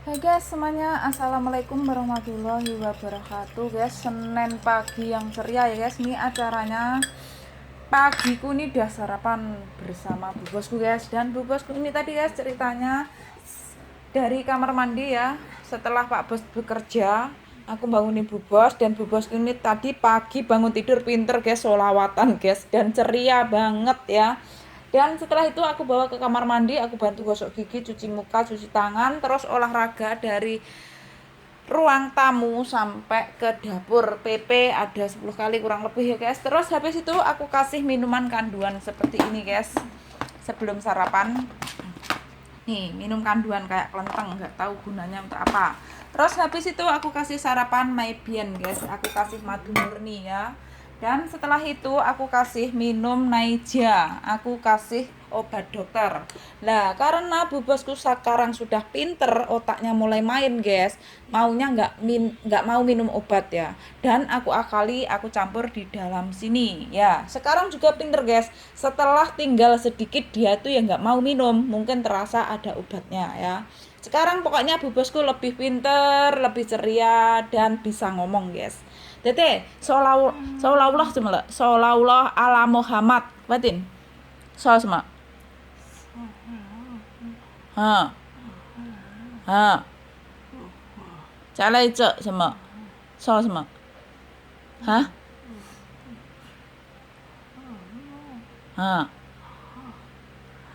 Hai guys semuanya, assalamualaikum warahmatullahi wabarakatuh guys. Senin pagi yang ceria ya guys. Ini acaranya pagiku nih udah sarapan bersama bu bosku guys. Dan bu bosku ini tadi guys ceritanya dari kamar mandi ya. Setelah pak bos bekerja, aku bangunin bu bos. Dan bu bos ini tadi pagi bangun tidur pinter guys, sholawatan guys. Dan ceria banget ya. Dan setelah itu aku bawa ke kamar mandi, aku bantu gosok gigi, cuci muka, cuci tangan, terus olahraga dari ruang tamu sampai ke dapur. PP ada 10 kali kurang lebih ya guys. Terus habis itu aku kasih minuman kanduan seperti ini guys. Sebelum sarapan. Nih, minum kanduan kayak kelenteng, nggak tahu gunanya untuk apa. Terus habis itu aku kasih sarapan Maibian guys. Aku kasih madu murni ya. Dan setelah itu aku kasih minum Naija, aku kasih obat dokter. Nah, karena bu bosku sekarang sudah pinter, otaknya mulai main guys, maunya nggak mau minum obat ya. Dan aku akali, aku campur di dalam sini ya. Sekarang juga pinter guys, setelah tinggal sedikit dia tuh ya nggak mau minum, mungkin terasa ada obatnya ya. Sekarang pokoknya bu bosku lebih pinter, lebih ceria, dan bisa ngomong guys. Tete, seolah-olah cuma seolah-olah ala Muhammad. Batin. So sama. Ha. Ha. 再来一这什么？说什么？哈？哈？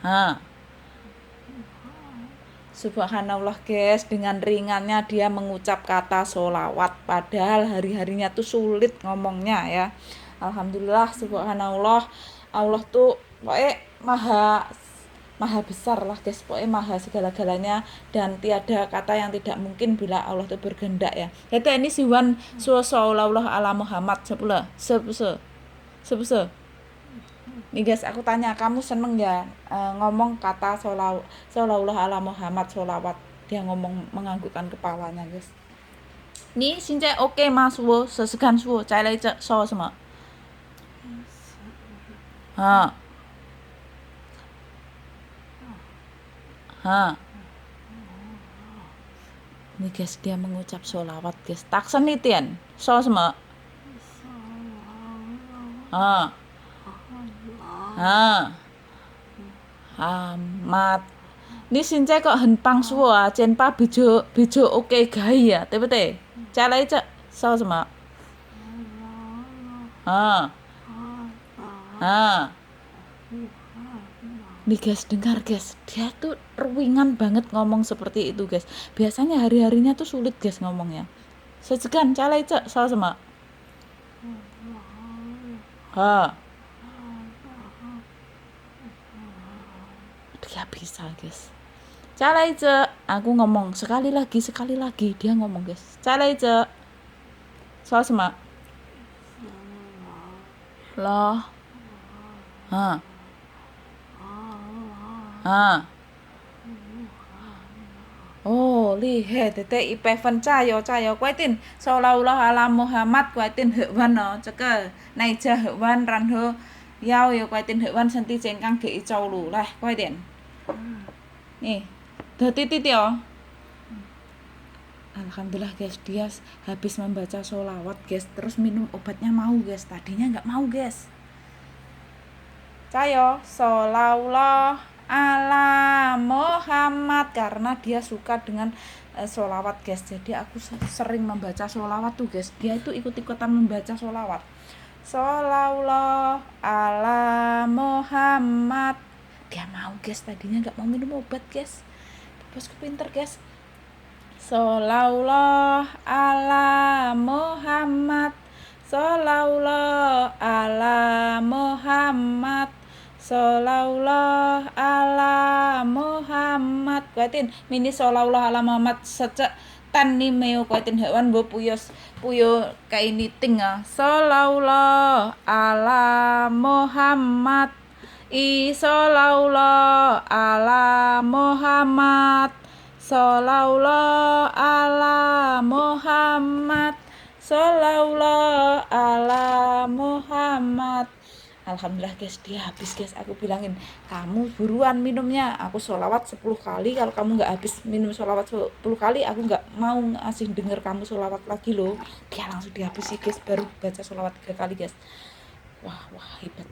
哈？ Subhanallah guys, dengan ringannya dia mengucap kata sholawat, padahal hari-harinya tuh sulit ngomongnya ya. Alhamdulillah, subhanallah, Allah tuh pokoknya maha maha besar lah guys, pokoknya maha segala-galanya, dan tiada kata yang tidak mungkin bila Allah tuh berkehendak ya. Itu ini siwan sallallahu ala Muhammad sepuluh sepuluh sepuluh. Nih guys, aku tanya, kamu seneng ya ngomong kata sholawat ala Muhammad sholawat? Dia ngomong menganggukkan kepalanya guys. Nih, since oke mas wo sesegan wo, cai lai ce so sama. Ha, ha. Nih guys, dia mengucap sholawat guys. Taksen nih tian, so sama. Ha, ha. Amat. Ni xin cai kok hen pang suo à, trên pa bijo bijo ok gai à, 对不对？再来一次，说什么？啊啊。Nih guys, dengar guys, dia tuh ruwingan banget ngomong seperti itu guys. Biasanya hari-harinya tuh sulit guys ngomongnya. Sejegan, calai cek, salah sama. Ha, dia bisa guys. Calai cek, aku ngomong sekali lagi, dia ngomong guys. Calai cek, salah sama. Loh, ha, ha. Oh, lihat tete ipevan cayo quay tin sallallahu ala Muhammad quay tin heuwan no ceke naija heuwan ran ho yao yo quay tin heuwan senti cengkang ge icau lu lah quay tin nih dadi titio. Alhamdulillah guys, dia habis membaca sholawat guys, terus minum obatnya mau guys, tadinya nggak mau guys. Cayo sholawat ala Muhammad, karena dia suka dengan sholawat guys. Jadi aku sering membaca sholawat tuh guys, dia itu ikut-ikutan membaca sholawat. Sholawat ala Muhammad, dia mau guys, tadinya nggak mau minum obat guys. Bosku pinter guys. Sholawat ala Muhammad, sholawat ala Muhammad, sholawat ala Muhammad. Kuatin mini sholawat ala Muhammad secek tan ni meo kuatin hewan bo puyo kaini tinga. Sholawat ala Muhammad, i sholawat ala Muhammad, sholawat ala Muhammad, sholawat ala Muhammad. Alhamdulillah guys, dia habis guys. Aku bilangin, kamu buruan minumnya, aku sholawat 10 kali. Kalau kamu nggak habis minum sholawat 10 kali, aku nggak mau ngasih denger kamu sholawat lagi loh. Dia langsung dihabisi guys, baru baca sholawat 3 kali guys. Wah hebat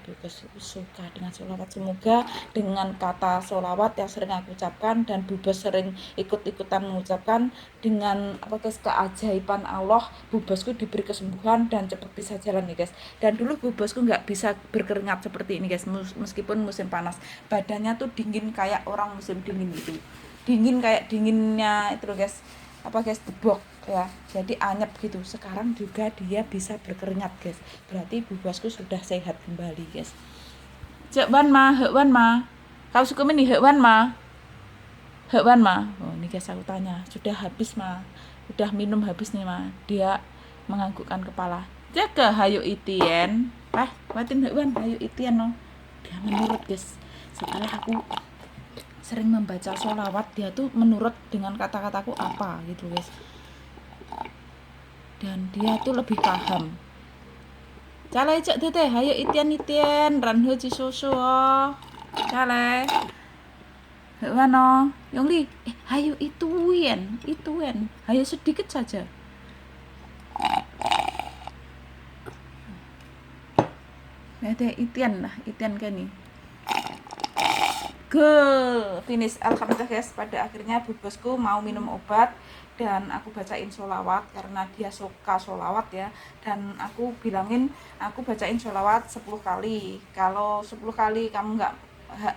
Bubos, suka dengan sholawat. Semoga dengan kata sholawat yang sering aku ucapkan dan Bubos sering ikut-ikutan mengucapkan, dengan apa guys, keajaiban Allah, Bubosku diberi kesembuhan dan cepat bisa jalan nih guys. Dan dulu Bubosku nggak bisa berkeringat seperti ini guys, meskipun musim panas, badannya tuh dingin kayak orang musim dingin gitu, dingin kayak dinginnya itu loh guys, apa guys, debok ya, jadi anyep gitu. Sekarang juga dia bisa berkeringat guys, berarti Bubasku sudah sehat kembali guys. Cek wan ma kau suka ini hekwan ma oh ini guys, aku tanya sudah habis ma, udah minum habis nih ma. Dia menganggukkan kepala. Jaga hayu itien matin hekwan hayu itien no. Dia menurut guys. Setelah aku sering membaca sholawat, dia tuh menurut dengan kata-kataku apa gitu guys, dan dia tuh lebih paham. Calai cak tete hayo itian ranho susu calai mana Yongli, hayo ituin hayo sedikit saja. Ada itian kan nih. Finish. Alhamdulillah guys, pada akhirnya Bubosku mau minum obat dan aku bacain sholawat karena dia suka sholawat ya, dan aku bilangin aku bacain sholawat 10 kali. Kalau 10 kali kamu nggak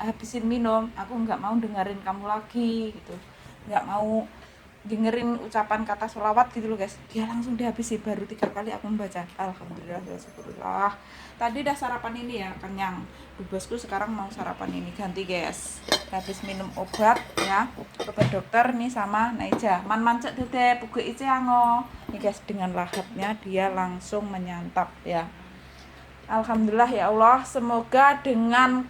habisin minum, aku nggak mau dengerin kamu lagi gitu, nggak mau dengerin ucapan kata sholawat gitu loh guys. Dia langsung dihabisi, baru 3 kali aku membaca. Alhamdulillah ya, syukurlah. Tadi udah sarapan ini ya, kenyang. Bubosku sekarang mau sarapan ini, ganti guys. Habis minum obat ya, obat dokter nih sama Naija. Man mancet dede pugu ice ango. Nih guys, dengan lahapnya dia langsung menyantap ya. Alhamdulillah ya Allah, semoga dengan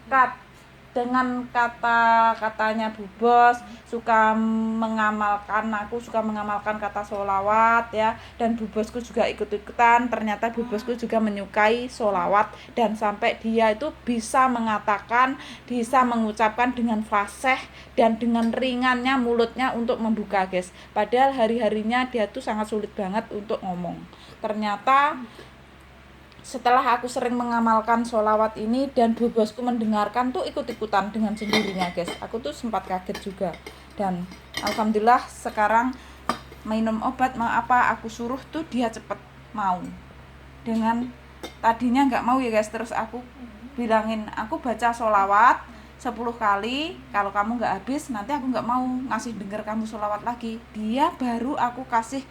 kata-katanya Bubos suka mengamalkan, aku suka mengamalkan kata sholawat ya, dan Bubosku juga ikut-ikutan. Ternyata Bubosku juga menyukai sholawat dan sampai dia itu bisa mengatakan, bisa mengucapkan dengan fasih dan dengan ringannya mulutnya untuk membuka guys, padahal hari-harinya dia tuh sangat sulit banget untuk ngomong. Ternyata setelah aku sering mengamalkan sholawat ini dan Bubosku mendengarkan tuh ikut-ikutan dengan sendirinya guys. Aku tuh sempat kaget juga. Dan alhamdulillah sekarang minum obat mau apa aku suruh tuh dia cepet mau. Dengan tadinya nggak mau ya guys, terus aku bilangin aku baca sholawat 10 kali, kalau kamu nggak habis nanti aku nggak mau ngasih denger kamu sholawat lagi. Dia baru aku kasih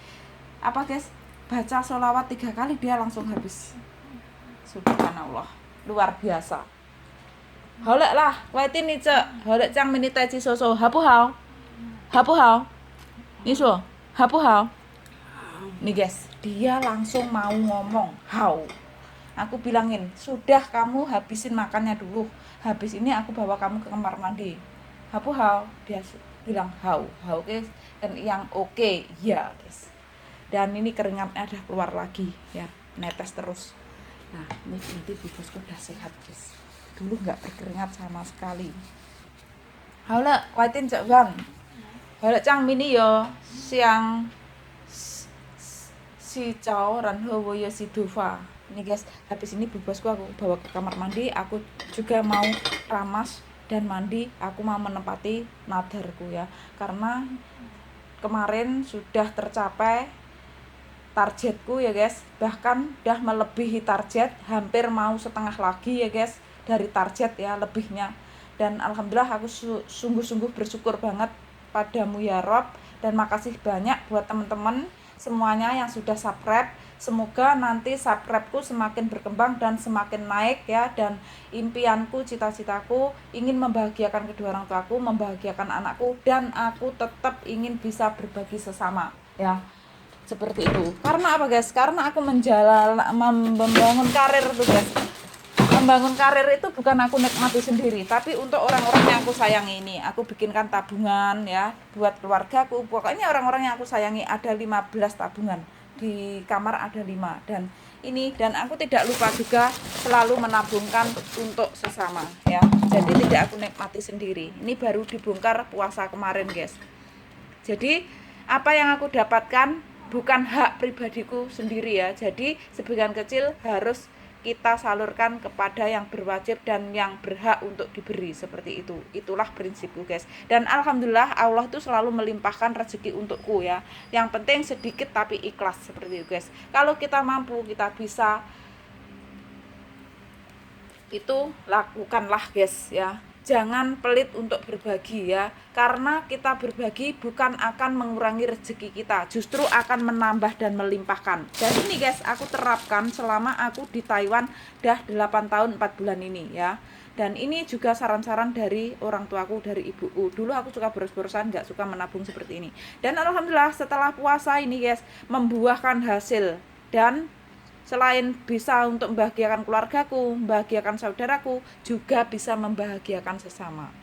apa guys, baca sholawat 3 kali dia langsung habis. Subhanallah, luar biasa. Holek lah, waitin nih cek, holek cang mini taji soso, hapu hao, ini so, hapu hao. Nih guys, dia langsung mau ngomong hao. Aku bilangin, sudah kamu habisin makannya dulu. Habis ini aku bawa kamu ke kamar mandi. Hapu hao, dia bilang hao guys, dan yang oke, ya guys. Dan ini keringatnya udah keluar lagi ya, netes terus. Nah ini berarti Bubosku udah sehat guys, dulu nggak berkeringat sama sekali. Halo kuatin cak bang, halo cang mini yo siang si Cao Ranho yo si Duva. Ini guys, habis ini Bubosku aku bawa ke kamar mandi, aku juga mau ramas dan mandi, aku mau menempati nadarku ya, karena kemarin sudah tercapai targetku ya guys, bahkan udah melebihi target, hampir mau setengah lagi ya guys dari target ya lebihnya. Dan alhamdulillah aku sungguh-sungguh bersyukur banget padamu ya Rob, dan makasih banyak buat teman-teman semuanya yang sudah subscribe. Semoga nanti subscribeku semakin berkembang dan semakin naik ya, dan impianku, cita-citaku ingin membahagiakan kedua orang tuaku, membahagiakan anakku, dan aku tetap ingin bisa berbagi sesama ya, seperti itu. Karena apa guys, karena aku membangun karir tuh guys. Membangun karir itu bukan aku nikmati sendiri, tapi untuk orang-orang yang aku sayangi ini. Aku bikinkan tabungan ya buat keluargaku. Pokoknya orang-orang yang aku sayangi, ada 15 tabungan. Di kamar ada 5, dan ini, dan aku tidak lupa juga selalu menabungkan untuk sesama ya. Jadi tidak aku nikmati sendiri. Ini baru dibongkar puasa kemarin guys. Jadi apa yang aku dapatkan bukan hak pribadiku sendiri ya. Jadi sebagian kecil harus kita salurkan kepada yang berwajib dan yang berhak untuk diberi, seperti itu. Itulah prinsipku guys. Dan alhamdulillah Allah itu selalu melimpahkan rezeki untukku ya. Yang penting sedikit tapi ikhlas, seperti itu guys. Kalau kita mampu, kita bisa, itu lakukanlah guys ya. Jangan pelit untuk berbagi ya, karena kita berbagi bukan akan mengurangi rezeki kita, justru akan menambah dan melimpahkan. Dan ini guys, aku terapkan selama aku di Taiwan dah 8 tahun 4 bulan ini ya. Dan ini juga saran-saran dari orang tuaku, dari ibuku. Dulu aku suka boros-borosan, gak suka menabung seperti ini. Dan alhamdulillah setelah puasa ini guys, membuahkan hasil. Dan selain bisa untuk membahagiakan keluargaku, membahagiakan saudaraku, juga bisa membahagiakan sesama.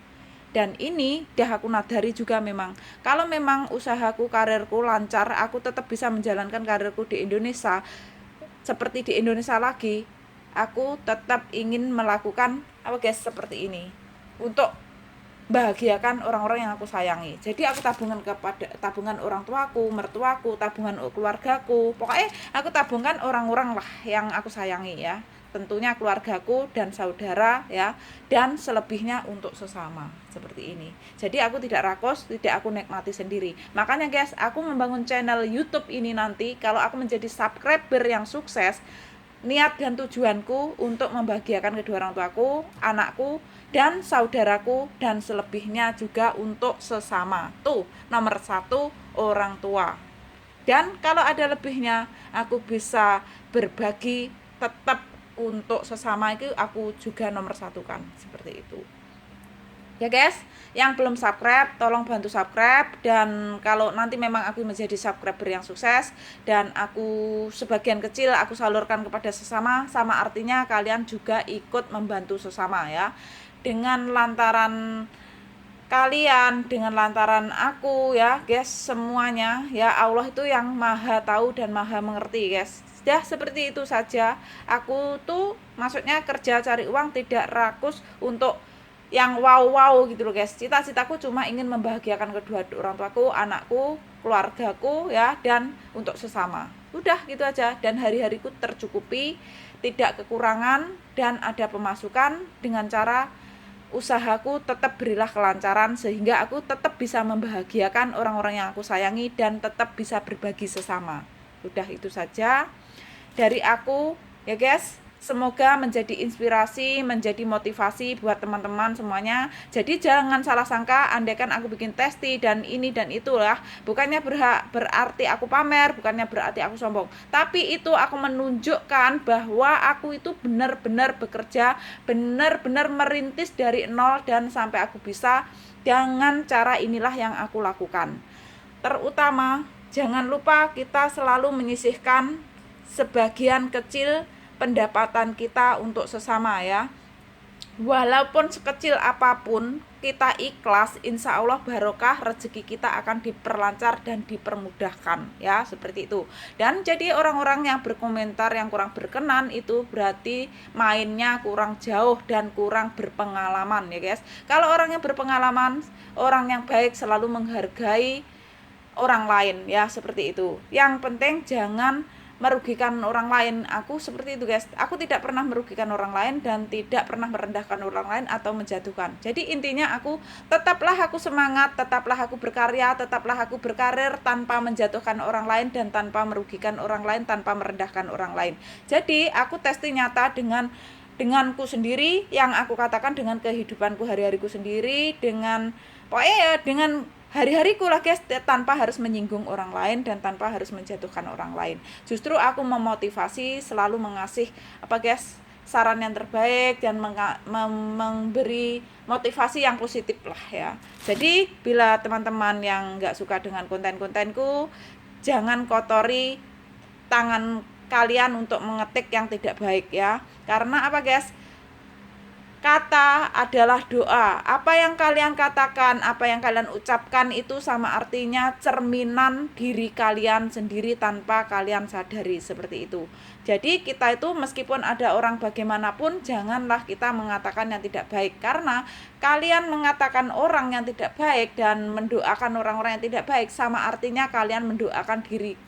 Dan ini dah aku nadari juga, memang kalau memang usahaku, karirku lancar, aku tetap bisa menjalankan karirku di Indonesia seperti di Indonesia lagi. Aku tetap ingin melakukan apa guys, seperti ini untuk bahagiakan orang-orang yang aku sayangi. Jadi aku tabungan orang tuaku, mertuaku, tabungan keluargaku. Pokoknya aku tabungkan orang-orang lah yang aku sayangi ya. Tentunya keluargaku dan saudara ya, dan selebihnya untuk sesama, seperti ini. Jadi aku tidak rakus, tidak aku nikmati sendiri. Makanya guys, aku membangun channel YouTube ini nanti kalau aku menjadi subscriber yang sukses, niat dan tujuanku untuk membahagiakan kedua orang tuaku, anakku, dan saudaraku, dan selebihnya juga untuk sesama. Tuh, nomor 1 orang tua. Dan kalau ada lebihnya, aku bisa berbagi tetap untuk sesama, itu aku juga nomor 1 kan, seperti itu. Ya guys, yang belum subscribe tolong bantu subscribe. Dan kalau nanti memang aku menjadi subscriber yang sukses dan aku sebagian kecil aku salurkan kepada sesama, sama artinya kalian juga ikut membantu sesama ya. Dengan lantaran kalian, dengan lantaran aku ya guys, semuanya ya, Allah itu yang maha tahu dan maha mengerti guys. Sudah seperti itu saja. Aku tuh maksudnya kerja cari uang tidak rakus untuk yang wow gitu loh guys. Cita-citaku cuma ingin membahagiakan kedua orang tuaku, anakku, keluargaku ya, dan untuk sesama. Udah gitu aja. Dan hari-hariku tercukupi, tidak kekurangan, dan ada pemasukan. Dengan cara usahaku tetap berilah kelancaran sehingga aku tetap bisa membahagiakan orang-orang yang aku sayangi dan tetap bisa berbagi sesama. Udah itu saja dari aku ya guys. Semoga menjadi inspirasi, menjadi motivasi buat teman-teman semuanya. Jadi jangan salah sangka andaikan aku bikin testi dan ini dan itulah, bukannya berarti aku pamer, bukannya berarti aku sombong. Tapi itu aku menunjukkan bahwa aku itu benar-benar bekerja, benar-benar merintis dari nol dan sampai aku bisa. Dengan cara inilah yang aku lakukan. Terutama jangan lupa kita selalu menyisihkan sebagian kecil pendapatan kita untuk sesama ya. Walaupun sekecil apapun, kita ikhlas, insya Allah barokah, rezeki kita akan diperlancar dan dipermudahkan ya, seperti itu. Dan jadi orang-orang yang berkomentar yang kurang berkenan itu berarti mainnya kurang jauh dan kurang berpengalaman ya guys. Kalau orang yang berpengalaman, orang yang baik selalu menghargai orang lain ya, seperti itu. Yang penting jangan merugikan orang lain. Aku seperti itu guys, aku tidak pernah merugikan orang lain dan tidak pernah merendahkan orang lain atau menjatuhkan. Jadi intinya aku tetaplah aku semangat, tetaplah aku berkarya, tetaplah aku berkarir tanpa menjatuhkan orang lain dan tanpa merugikan orang lain, tanpa merendahkan orang lain. Jadi aku testi nyata denganku sendiri, yang aku katakan dengan kehidupanku hari-hariku sendiri, dengan pokoknya ya, dengan hari-hariku lah guys, tanpa harus menyinggung orang lain dan tanpa harus menjatuhkan orang lain. Justru aku memotivasi, selalu mengasih apa guys, saran yang terbaik dan memberi motivasi yang positif lah ya. Jadi bila teman-teman yang nggak suka dengan konten-kontenku, jangan kotori tangan kalian untuk mengetik yang tidak baik ya. Karena apa guys, Kata adalah doa. Apa yang kalian katakan, apa yang kalian ucapkan itu sama artinya cerminan diri kalian sendiri tanpa kalian sadari, seperti itu. Jadi kita itu meskipun ada orang bagaimanapun, janganlah kita mengatakan yang tidak baik. Karena kalian mengatakan orang yang tidak baik dan mendoakan orang-orang yang tidak baik, sama artinya kalian mendoakan diri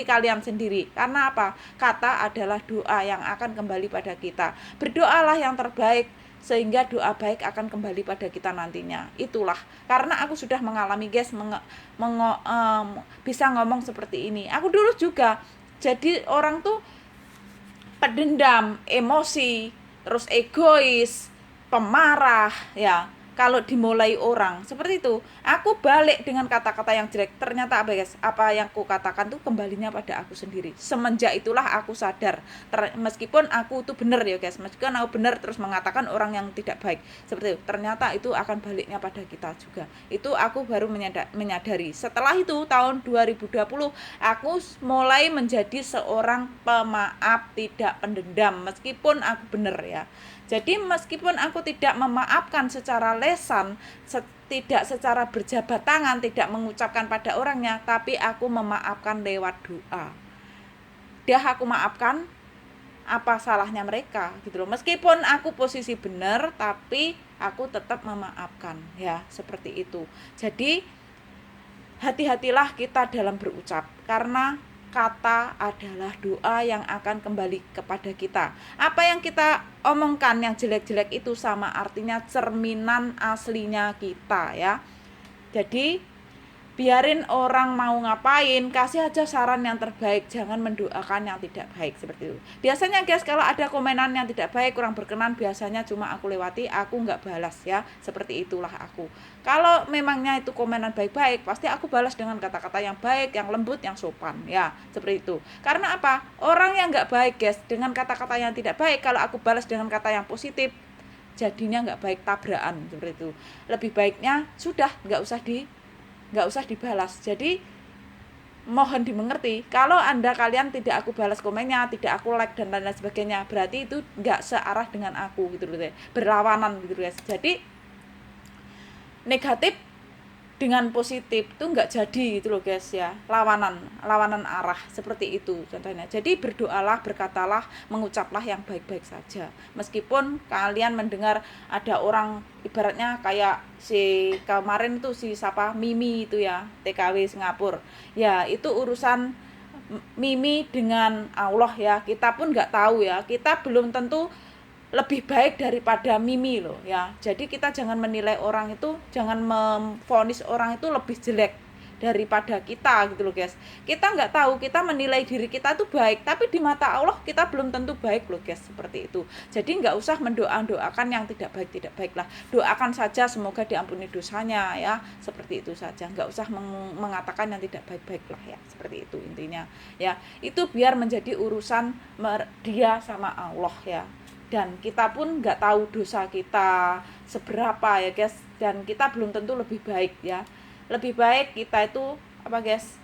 kalian sendiri. Karena apa? Kata adalah doa yang akan kembali pada kita. Berdoalah yang terbaik, sehingga doa baik akan kembali pada kita nantinya. Itulah, karena aku sudah mengalami guys, bisa ngomong seperti ini. Aku dulu juga jadi orang tuh pendendam, emosi, terus egois, pemarah ya. Kalau dimulai orang seperti itu, aku balik dengan kata-kata yang jelek. Ternyata apa guys? Apa yang aku katakan tuh kembalinya pada aku sendiri. Semenjak itulah aku sadar. Meskipun aku tuh benar ya guys, meskipun aku benar terus mengatakan orang yang tidak baik seperti itu, ternyata itu akan baliknya pada kita juga. Itu aku baru menyadari. Setelah itu tahun 2020 aku mulai menjadi seorang pemaaf, tidak pendendam. Meskipun aku benar ya. Jadi meskipun aku tidak memaafkan secara lesan, tidak secara berjabat tangan, tidak mengucapkan pada orangnya, tapi aku memaafkan lewat doa. Dia aku maafkan, apa salahnya mereka gitu loh. Meskipun aku posisi benar, tapi aku tetap memaafkan ya, seperti itu. Jadi hati-hatilah kita dalam berucap, karena kata adalah doa yang akan kembali kepada kita. Apa yang kita omongkan yang jelek-jelek itu sama artinya cerminan aslinya kita ya. Jadi biarin orang mau ngapain, kasih aja saran yang terbaik, jangan mendoakan yang tidak baik, seperti itu. Biasanya guys, kalau ada komenan yang tidak baik, kurang berkenan, biasanya cuma aku lewati, aku nggak balas ya, seperti itulah aku. Kalau memangnya itu komenan baik-baik, pasti aku balas dengan kata-kata yang baik, yang lembut, yang sopan ya, seperti itu. Karena apa? Orang yang nggak baik guys, dengan kata-kata yang tidak baik, kalau aku balas dengan kata yang positif, jadinya nggak baik, tabrakan, seperti itu. Lebih baiknya sudah nggak usah dibalas. Jadi mohon dimengerti, kalau kalian tidak aku balas komennya, tidak aku like dan lain-lain sebagainya, berarti itu nggak searah dengan aku gitu loh, berlawanan gitu guys. Jadi negatif dengan positif tuh nggak jadi gitu loh guys ya, lawanan arah, seperti itu contohnya. Jadi berdoalah, berkatalah, mengucaplah yang baik-baik saja. Meskipun kalian mendengar ada orang ibaratnya kayak si kemarin tuh si Mimi itu ya, TKW Singapura ya, itu urusan Mimi dengan Allah ya, kita pun nggak tahu ya, kita belum tentu lebih baik daripada Mimi loh ya. Jadi kita jangan menilai orang itu, jangan memvonis orang itu lebih jelek daripada kita gitu loh guys. Kita nggak tahu, kita menilai diri kita itu baik, tapi di mata Allah kita belum tentu baik loh guys, seperti itu. Jadi nggak usah mendoakan yang tidak baik lah. Doakan saja semoga diampuni dosanya ya, seperti itu saja. Nggak usah mengatakan yang tidak baik lah ya, seperti itu intinya ya. Itu biar menjadi urusan dia sama Allah ya. Dan kita pun nggak tahu dosa kita seberapa ya guys, dan kita belum tentu lebih baik ya. Lebih baik kita itu apa guys,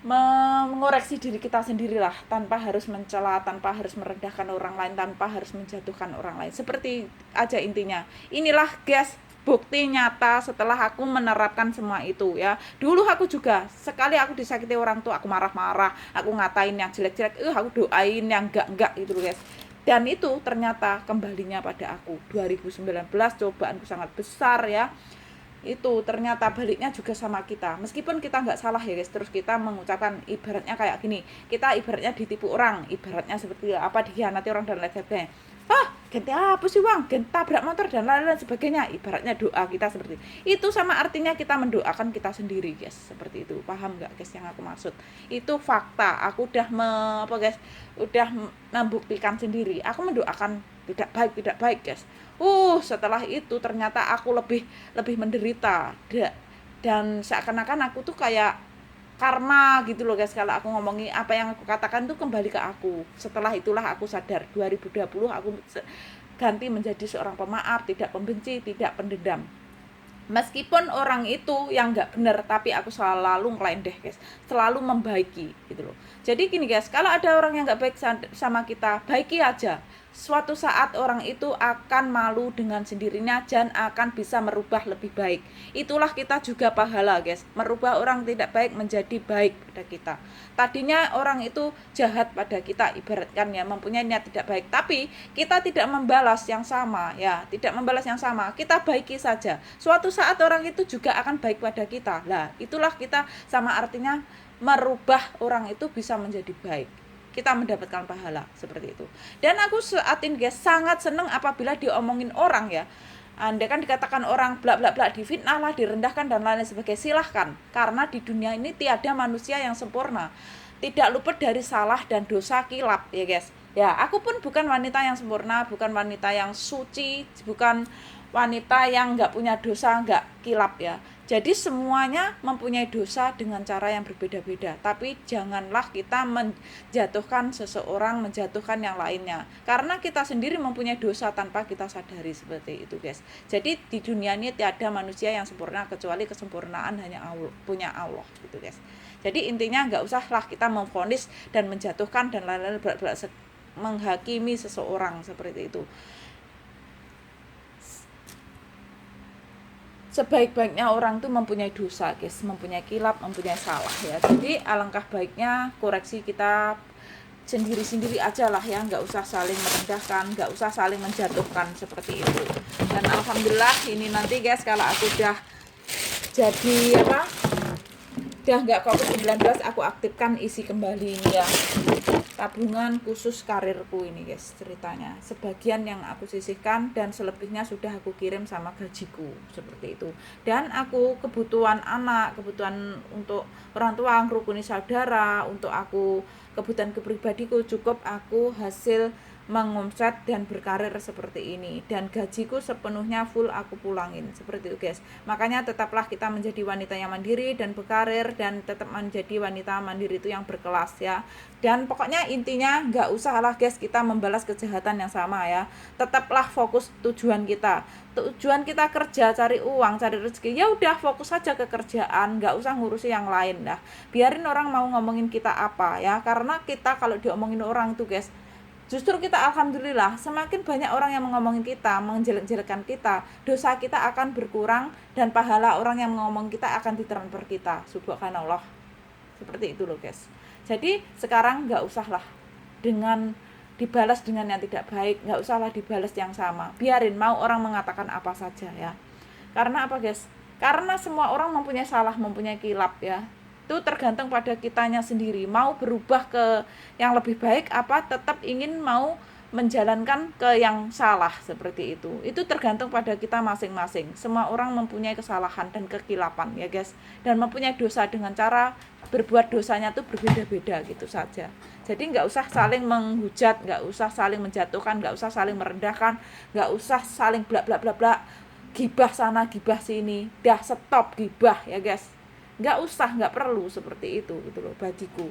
mengoreksi diri kita sendirilah, tanpa harus mencela, tanpa harus merendahkan orang lain, tanpa harus menjatuhkan orang lain, seperti aja intinya. Inilah guys bukti nyata setelah aku menerapkan semua itu ya. Dulu aku juga, sekali aku disakiti orang tua, aku marah-marah, aku ngatain yang jelek-jelek, aku doain yang enggak gitu loh guys. Dan itu ternyata kembalinya pada aku. 2019 cobaanku sangat besar ya. Itu ternyata baliknya juga sama kita. Meskipun kita nggak salah ya guys, terus kita mengucapkan ibaratnya kayak gini, kita ibaratnya ditipu orang, ibaratnya seperti apa, dikhianati orang dan lain sebagainya. Ganti apa sih bang, ganti tabrak motor dan lain-lain sebagainya, ibaratnya doa kita seperti itu. Sama artinya kita mendoakan kita sendiri guys, seperti itu. Paham nggak guys yang aku maksud? Itu fakta, aku udah udah membuktikan sendiri. Aku mendoakan tidak baik guys. Setelah itu ternyata aku lebih menderita, dan seakan-akan aku tuh kayak karma gitu loh guys, kalau aku ngomongin apa yang aku katakan tuh kembali ke aku. Setelah itulah aku sadar, 2020 aku ganti menjadi seorang pemaaf, tidak pembenci, tidak pendendam. Meskipun orang itu yang nggak benar, tapi aku selalu ngelendeh guys, selalu membaiki gitu loh. Jadi gini guys, kalau ada orang yang nggak baik sama kita, baiki aja. Suatu saat orang itu akan malu dengan sendirinya dan akan bisa merubah lebih baik. Itulah kita juga pahala guys, merubah orang tidak baik menjadi baik pada kita. Tadinya orang itu jahat pada kita, ibaratkan ya, mempunyai niat tidak baik, tapi kita tidak membalas yang sama ya, tidak membalas yang sama, kita baiki saja. Suatu saat orang itu juga akan baik pada kita. Lah, itulah kita sama artinya merubah orang itu bisa menjadi baik. Kita mendapatkan pahala seperti itu. Dan aku saat ini guys sangat seneng apabila diomongin orang ya. Anda kan dikatakan orang blak blak blak, difitnah lah, direndahkan dan lain sebagainya, silahkan. Karena di dunia ini tiada manusia yang sempurna, tidak luput dari salah dan dosa kilap ya guys. Ya, aku pun bukan wanita yang sempurna, bukan wanita yang suci, bukan wanita yang nggak punya dosa, nggak kilap ya. Jadi semuanya mempunyai dosa dengan cara yang berbeda-beda. Tapi janganlah kita menjatuhkan seseorang, menjatuhkan yang lainnya. Karena kita sendiri mempunyai dosa tanpa kita sadari, seperti itu guys. Jadi di dunia ini tiada manusia yang sempurna, kecuali kesempurnaan hanya Allah, punya Allah gitu guys. Jadi intinya nggak usahlah kita memvonis dan menjatuhkan dan lain-lain, menghakimi seseorang seperti itu. Sebaik-baiknya orang tuh mempunyai dosa guys, mempunyai kilap, mempunyai salah ya. Jadi alangkah baiknya koreksi kita sendiri-sendiri aja lah ya, nggak usah saling merendahkan, nggak usah saling menjatuhkan seperti itu. Dan alhamdulillah ini nanti guys, kalau aku udah jadi udah nggak COVID-19, aku aktifkan isi kembali ini ya, tabungan khusus karirku ini guys ceritanya. Sebagian yang aku sisihkan dan selebihnya sudah aku kirim sama gajiku seperti itu. Dan aku kebutuhan anak, kebutuhan untuk orang tua, ngerukuni saudara, untuk aku kebutuhan kepribadiku cukup aku hasil mengomset dan berkarir seperti ini, dan gajiku sepenuhnya full aku pulangin seperti itu guys. Makanya tetaplah kita menjadi wanita yang mandiri dan berkarir, dan tetap menjadi wanita mandiri itu yang berkelas ya. Dan pokoknya intinya nggak usah lah guys kita membalas kejahatan yang sama ya. Tetaplah fokus tujuan kita. Tujuan kita kerja, cari uang, cari rezeki, ya udah fokus saja ke kerjaan, nggak usah ngurusi yang lain dah. Biarin orang mau ngomongin kita apa ya, karena kita kalau diomongin orang tuh guys, justru kita alhamdulillah semakin banyak orang yang ngomongin kita, menjelek-jelekan kita, dosa kita akan berkurang dan pahala orang yang ngomong kita akan ditransfer kita. Subhanallah. Seperti itu loh guys. Jadi sekarang nggak usahlah dengan dibalas dengan yang tidak baik, nggak usahlah dibalas yang sama. Biarin mau orang mengatakan apa saja ya. Karena apa guys? Karena semua orang mempunyai salah, mempunyai kilap ya. Itu tergantung pada kitanya sendiri, mau berubah ke yang lebih baik apa tetap ingin mau menjalankan ke yang salah seperti itu. Itu tergantung pada kita masing-masing. Semua orang mempunyai kesalahan dan kekilapan ya guys, dan mempunyai dosa dengan cara berbuat dosanya tuh berbeda-beda gitu saja. Jadi nggak usah saling menghujat, nggak usah saling menjatuhkan, nggak usah saling merendahkan, nggak usah saling blak blak blak blak, gibah sana gibah sini. Dah stop gibah ya guys, nggak usah, nggak perlu seperti itu gitu loh bagiku.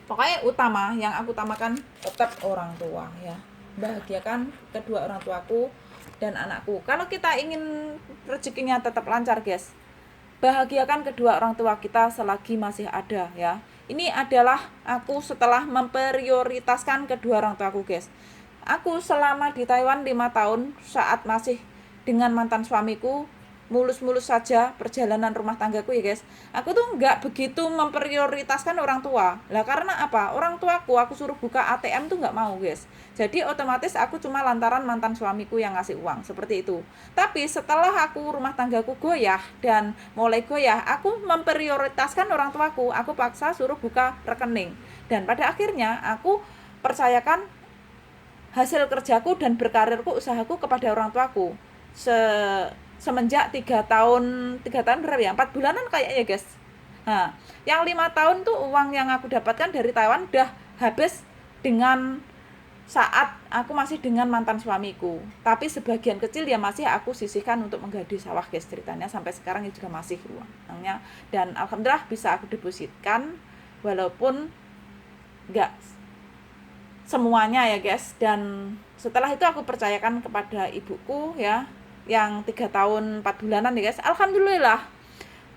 Pokoknya utama, yang aku utamakan tetap orang tua ya, bahagiakan kedua orang tuaku dan anakku. Kalau kita ingin rezekinya tetap lancar guys, bahagiakan kedua orang tua kita selagi masih ada ya. Ini adalah aku setelah memprioritaskan kedua orang tuaku guys. Aku selama di Taiwan 5 tahun saat masih dengan mantan suamiku, mulus-mulus saja perjalanan rumah tanggaku ya guys. Aku tuh nggak begitu memprioritaskan orang tua. Lah karena apa? Orang tuaku aku suruh buka ATM tuh nggak mau guys. Jadi otomatis aku cuma lantaran mantan suamiku yang ngasih uang seperti itu. Tapi setelah aku rumah tanggaku goyah dan mulai goyah, aku memprioritaskan orang tuaku. Aku paksa suruh buka rekening. Dan pada akhirnya aku percayakan hasil kerjaku dan berkarirku, usahaku kepada orang tuaku. Semenjak 3 tahun berapa ya? 4 bulanan kayaknya guys. Nah, yang 5 tahun tuh uang yang aku dapatkan dari Taiwan udah habis dengan saat aku masih dengan mantan suamiku. Tapi sebagian kecil ya masih aku sisihkan untuk menggadi sawah guys ceritanya. Sampai sekarang ini juga masih uangnya. Dan alhamdulillah bisa aku depositkan walaupun enggak semuanya ya guys. Dan setelah itu aku percayakan kepada ibuku ya. yang 3 tahun 4 bulanan ya guys, alhamdulillah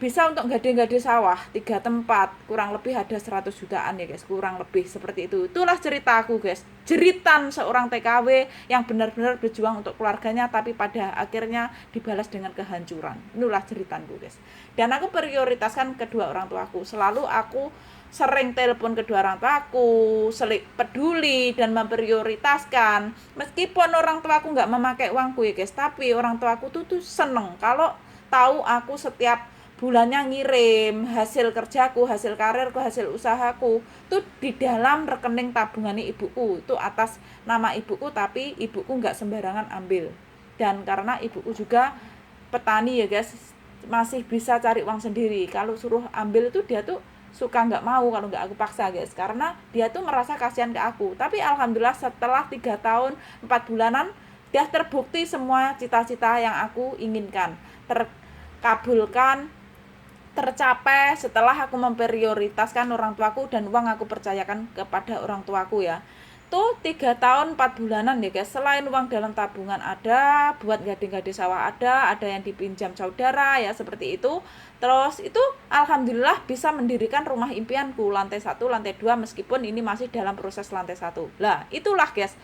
bisa untuk gade-gade sawah 3 tempat, kurang lebih ada 100 jutaan ya guys, kurang lebih seperti itu. Itulah cerita aku guys, jeritan seorang TKW yang benar-benar berjuang untuk keluarganya tapi pada akhirnya dibalas dengan kehancuran. Itulah ceritanku guys. Dan aku prioritaskan kedua orang tuaku, selalu aku sering telepon kedua orang tuaku, peduli dan memprioritaskan. Meskipun orang tuaku nggak memakai uangku ya guys, tapi orang tuaku tuh seneng kalau tahu aku setiap bulannya ngirim hasil kerjaku, hasil karirku, hasil usahaku tuh di dalam rekening tabungannya ibuku, itu atas nama ibuku, tapi ibuku nggak sembarangan ambil. Dan karena ibuku juga petani ya guys, masih bisa cari uang sendiri. Kalau suruh ambil itu dia tuh suka nggak mau kalau nggak aku paksa guys, karena dia tuh merasa kasihan ke aku. Tapi alhamdulillah setelah 3 tahun 4 bulanan dia terbukti semua cita-cita yang aku inginkan terkabulkan, tercapai setelah aku memprioritaskan orang tuaku dan uang aku percayakan kepada orang tuaku ya. Tuh 3 tahun 4 bulanan ya guys, selain uang dalam tabungan ada, buat gade-gade sawah ada yang dipinjam saudara ya seperti itu. Terus itu alhamdulillah bisa mendirikan rumah impianku lantai 1, lantai 2 meskipun ini masih dalam proses lantai 1. Lah, itulah guys.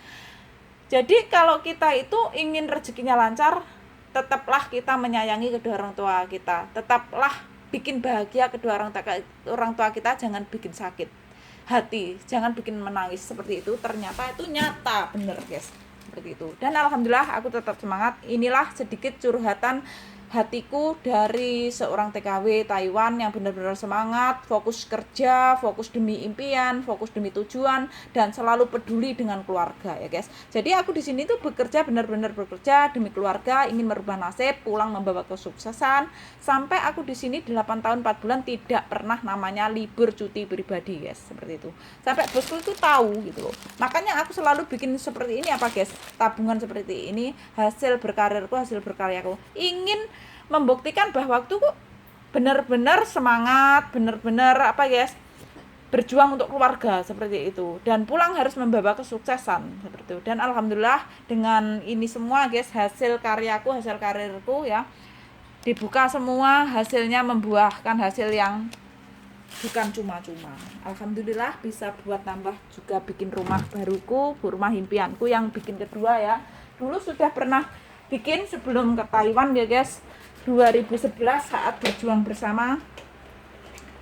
Jadi kalau kita itu ingin rezekinya lancar, tetaplah kita menyayangi kedua orang tua kita. Tetaplah bikin bahagia kedua orang tua kita, jangan bikin sakit hati, jangan bikin menangis seperti itu. Ternyata itu nyata bener guys, seperti itu. Dan alhamdulillah aku tetap semangat. Inilah sedikit curhatan hatiku dari seorang TKW Taiwan yang benar-benar semangat, fokus kerja, fokus demi impian, fokus demi tujuan, dan selalu peduli dengan keluarga ya guys. Jadi aku di sini tuh bekerja, benar-benar bekerja demi keluarga, ingin merubah nasib, pulang membawa kesuksesan. Sampai aku di sini 8 tahun 4 bulan tidak pernah namanya libur cuti pribadi guys, seperti itu. Sampai bosku itu tahu gitu loh. Makanya aku selalu bikin seperti ini apa guys, tabungan seperti ini, hasil berkarirku, hasil berkaryaku. Ingin membuktikan bahwa waktu kok benar-benar semangat, benar-benar apa guys, berjuang untuk keluarga seperti itu, dan pulang harus membawa kesuksesan seperti itu. Dan alhamdulillah dengan ini semua guys, hasil karyaku, hasil karirku ya dibuka semua, hasilnya membuahkan hasil yang bukan cuma-cuma. Alhamdulillah bisa buat tambah juga bikin rumah baruku, rumah impianku yang bikin kedua ya. Dulu sudah pernah bikin sebelum ke Taiwan ya guys, 2011 saat berjuang bersama,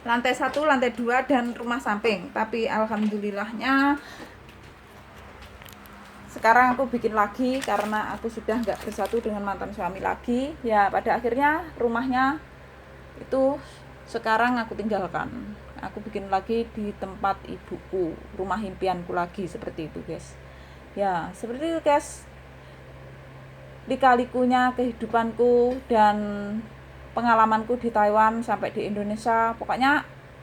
lantai 1, lantai 2 dan rumah samping. Tapi alhamdulillahnya sekarang aku bikin lagi karena aku sudah nggak bersatu dengan mantan suami lagi ya. Pada akhirnya rumahnya itu sekarang aku tinggalkan, aku bikin lagi di tempat ibuku, rumah impianku lagi seperti itu guys ya. Seperti itu guys, lika-likunya kehidupanku dan pengalamanku di Taiwan sampai di Indonesia. Pokoknya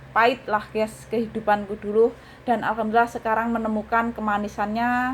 pahit lah guys kehidupanku dulu, dan alhamdulillah sekarang menemukan kemanisannya.